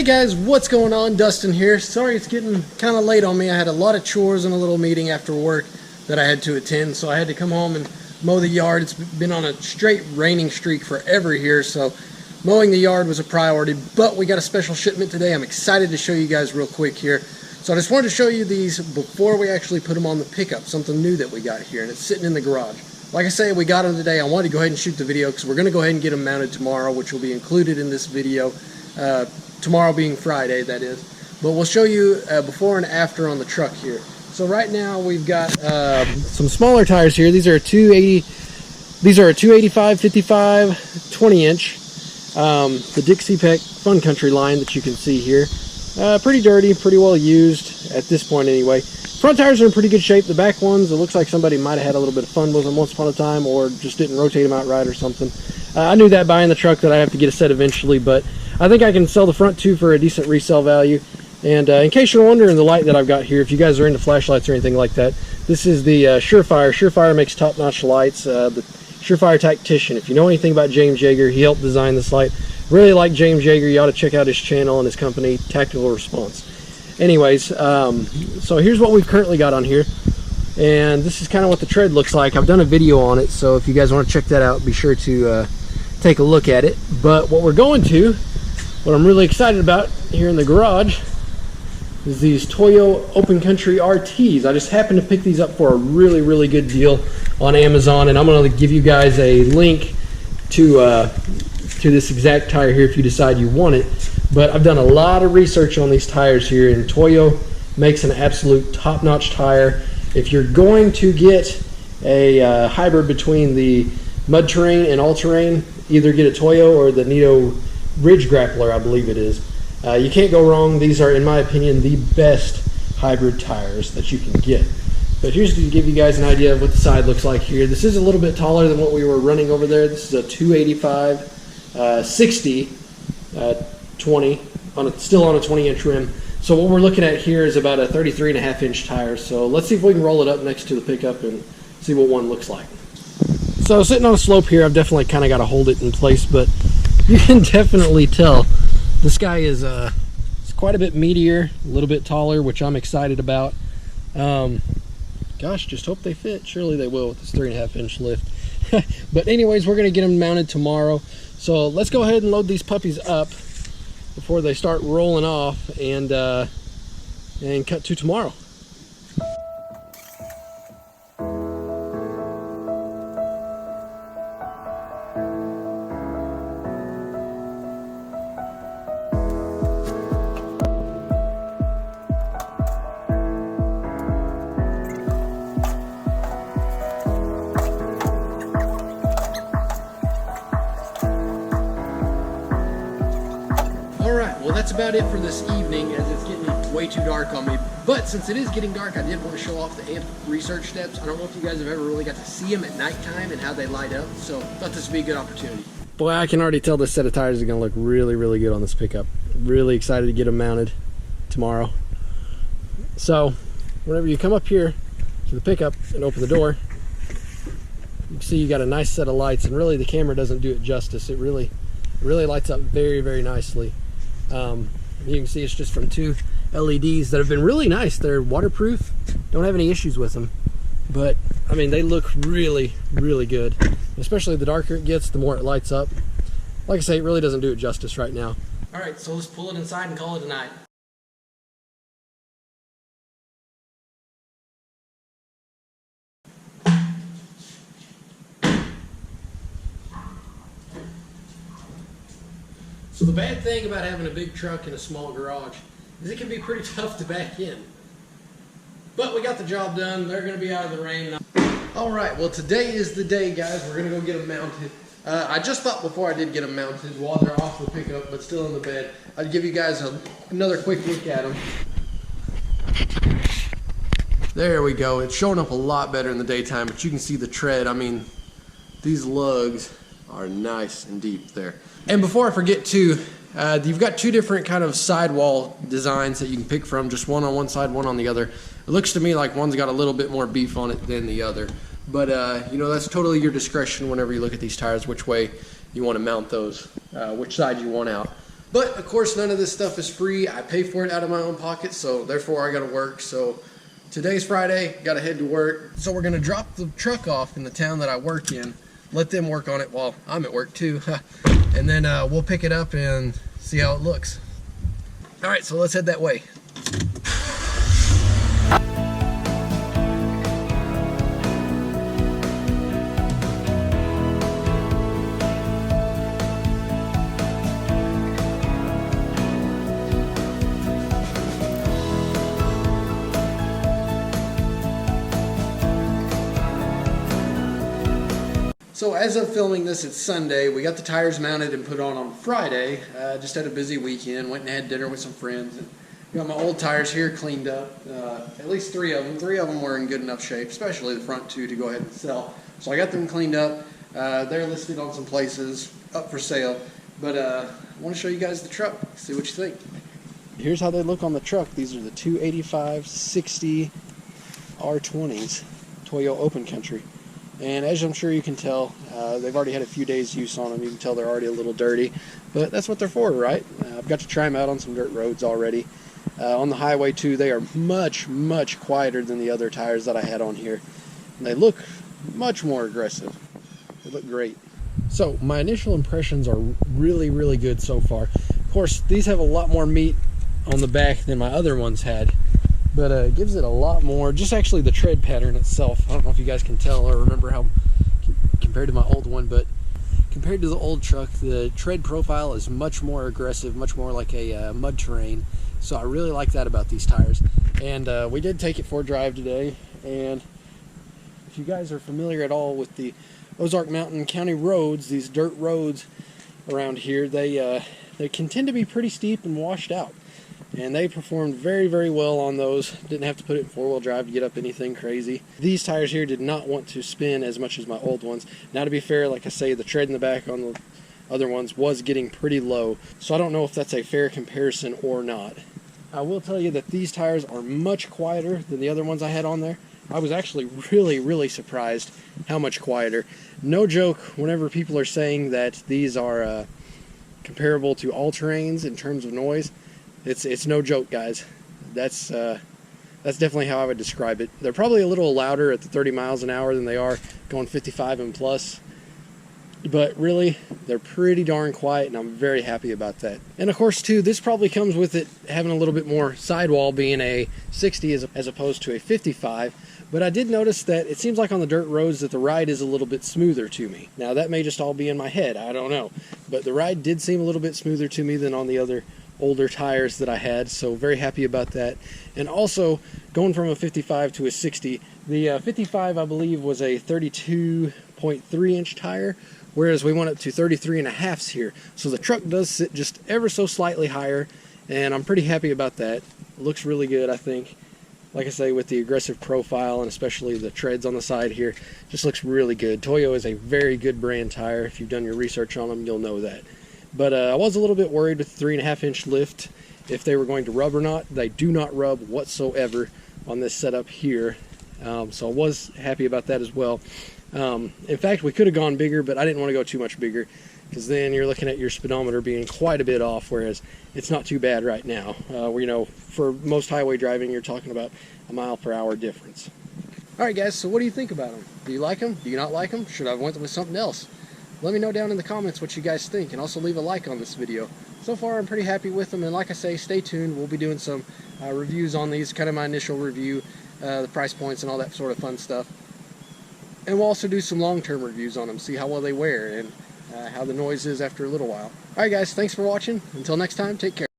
Hey guys, what's going on? Dustin here. Sorry it's getting kind of late on me. I had a lot of chores and a little meeting after work that I had to attend, so I had to come home and mow the yard. It's been on a straight raining streak forever here, so mowing the yard was a priority, but we got a special shipment today. I'm excited to show you guys real quick here. So I just wanted to show you these before we actually put them on the pickup, something new that we got here, and it's sitting in the garage. Like I say, we got them today. I wanted to go ahead and shoot the video because we're going to go ahead and get them mounted tomorrow, which will be included in this video. Tomorrow being Friday, that is. But we'll show you before and after on the truck here. So right now we've got some smaller tires here. These are a 285, 55, 20 inch. The Dixie Peck Fun Country line that you can see here. Pretty dirty, pretty well used at this point anyway. Front tires are in pretty good shape. The back ones, it looks like somebody might have had a little bit of fun with them once upon a time, or just didn't rotate them out right or something. I knew that buying the truck that I have to get a set eventually, but I think I can sell the front two for a decent resale value. And in case you're wondering the light that I've got here, if you guys are into flashlights or anything like that, this is the Surefire. Surefire makes top-notch lights. The Surefire Tactician. If you know anything about James Yeager, he helped design this light. Really like James Yeager. You ought to check out his channel and his company, Tactical Response. Anyways, so here's what we've currently got on here. And this is kind of what the tread looks like. I've done a video on it, so if you guys want to check that out, be sure to take a look at it. But what we're going to, what I'm really excited about here in the garage, is these Toyo Open Country RTs. I just happened to pick these up for a really, really good deal on Amazon, and I'm going to give you guys a link to this exact tire here if you decide you want it. But I've done a lot of research on these tires here, and Toyo makes an absolute top-notch tire. If you're going to get a hybrid between the mud terrain and all-terrain, either get a Toyo or the Nito Ridge Grappler, I believe it is. You can't go wrong. These are, in my opinion, the best hybrid tires that you can get. But here's to give you guys an idea of what the side looks like here. This is a little bit taller than what we were running over there. This is a 285, 60, 20, still on a 20-inch rim. So what we're looking at here is about a 33.5-inch tire. So let's see if we can roll it up next to the pickup and see what one looks like. So sitting on a slope here, I've definitely kind of got to hold it in place, but you can definitely tell this guy is it's quite a bit meatier, a little bit taller, which I'm excited about. Gosh, just hope they fit. Surely they will with this 3.5-inch lift. But anyways, we're going to get them mounted tomorrow. So let's go ahead and load these puppies up before they start rolling off and cut to tomorrow. Alright, well that's about it for this evening, as it's getting way too dark on me. But since it is getting dark, I did want to show off the AMP research steps. I don't know if you guys have ever really got to see them at nighttime and how they light up, so I thought this would be a good opportunity. Boy, I can already tell this set of tires is going to look really, really good on this pickup. Really excited to get them mounted tomorrow. So, whenever you come up here to the pickup and open the door, you can see you got a nice set of lights, and really the camera doesn't do it justice. It really lights up very, very nicely. You can see it's just from two LEDs that have been really nice. They're waterproof, don't have any issues with them, but I mean they look really, really good. Especially the darker it gets, the more it lights up. Like I say, it really doesn't do it justice right now. Alright, so let's pull it inside and call it a night. So the bad thing about having a big truck in a small garage is it can be pretty tough to back in. But we got the job done. They're going to be out of the rain. Alright, well today is the day, guys. We're going to go get them mounted. I just thought before I did get them mounted, while they're off the pickup but still in the bed, I'd give you guys another quick look at them. There we go. It's showing up a lot better in the daytime, but you can see the tread. I mean, these lugs are nice and deep there. And before I forget too, you've got two different kind of sidewall designs that you can pick from, just one on one side, one on the other. It looks to me like one's got a little bit more beef on it than the other. But, you know, that's totally your discretion whenever you look at these tires, which way you want to mount those, which side you want out. But of course, none of this stuff is free. I pay for it out of my own pocket, so therefore I gotta work. So today's Friday, gotta head to work. So we're gonna drop the truck off in the town that I work in, let them work on it while I'm at work too. And then we'll pick it up and see how it looks. All right, so let's head that way. So as of filming this, it's Sunday. We got the tires mounted and put on Friday. Just had a busy weekend. Went and had dinner with some friends. And got my old tires here cleaned up. At least 3 of them. 3 of them were in good enough shape, especially the front 2 to go ahead and sell. So I got them cleaned up. They're listed on some places, up for sale. But I want to show you guys the truck, see what you think. Here's how they look on the truck. These are the 285/60 R20s, Toyo Open Country. And as I'm sure you can tell, they've already had a few days use on them. You can tell they're already a little dirty, but that's what they're for, right? I've got to try them out on some dirt roads already. On the highway too, they are much, much quieter than the other tires that I had on here. And they look much more aggressive. They look great. So my initial impressions are really, really good so far. Of course, these have a lot more meat on the back than my other ones had. But it gives it a lot more, just actually the tread pattern itself. I don't know if you guys can tell or remember how compared to my old one, but compared to the old truck, the tread profile is much more aggressive, much more like a mud terrain. So I really like that about these tires. And we did take it for a drive today. And if you guys are familiar at all with the Ozark Mountain County roads, these dirt roads around here, they can tend to be pretty steep and washed out. And they performed very, very well on those. Didn't have to put it in 4-wheel drive to get up anything crazy. These tires here did not want to spin as much as my old ones. Now, to be fair, like I say, the tread in the back on the other ones was getting pretty low. So I don't know if that's a fair comparison or not. I will tell you that these tires are much quieter than the other ones I had on there. I was actually really, really surprised how much quieter. No joke, whenever people are saying that these are comparable to all-terrains in terms of noise, it's no joke, guys. That's definitely how I would describe it. They're probably a little louder at the 30 miles an hour than they are going 55 and plus. But really, they're pretty darn quiet, and I'm very happy about that. And of course, too, this probably comes with it having a little bit more sidewall, being a 60 as opposed to a 55. But I did notice that it seems like on the dirt roads that the ride is a little bit smoother to me. Now, that may just all be in my head. I don't know. But the ride did seem a little bit smoother to me than on the other older tires that I had, so very happy about that. And also going from a 55 to a 60, the 55 I believe was a 32.3 inch tire, whereas we went up to 33.5s here, so the truck does sit just ever so slightly higher, and I'm pretty happy about that. It looks really good, I think. Like I say, with the aggressive profile and especially the treads on the side here, just looks really good. Toyo is a very good brand tire. If you've done your research on them, you'll know that. But I was a little bit worried with the 3.5 inch lift if they were going to rub or not. They do not rub whatsoever on this setup here. So I was happy about that as well. In fact, we could have gone bigger, but I didn't want to go too much bigger because then you're looking at your speedometer being quite a bit off, whereas it's not too bad right now. You know, for most highway driving, you're talking about a mile-per-hour difference. All right, guys, so what do you think about them? Do you like them? Do you not like them? Should I have went with something else? Let me know down in the comments what you guys think, and also leave a like on this video. So far, I'm pretty happy with them, and like I say, stay tuned. We'll be doing some reviews on these, kind of my initial review, the price points and all that sort of fun stuff. And we'll also do some long-term reviews on them, see how well they wear and how the noise is after a little while. Alright guys, thanks for watching. Until next time, take care.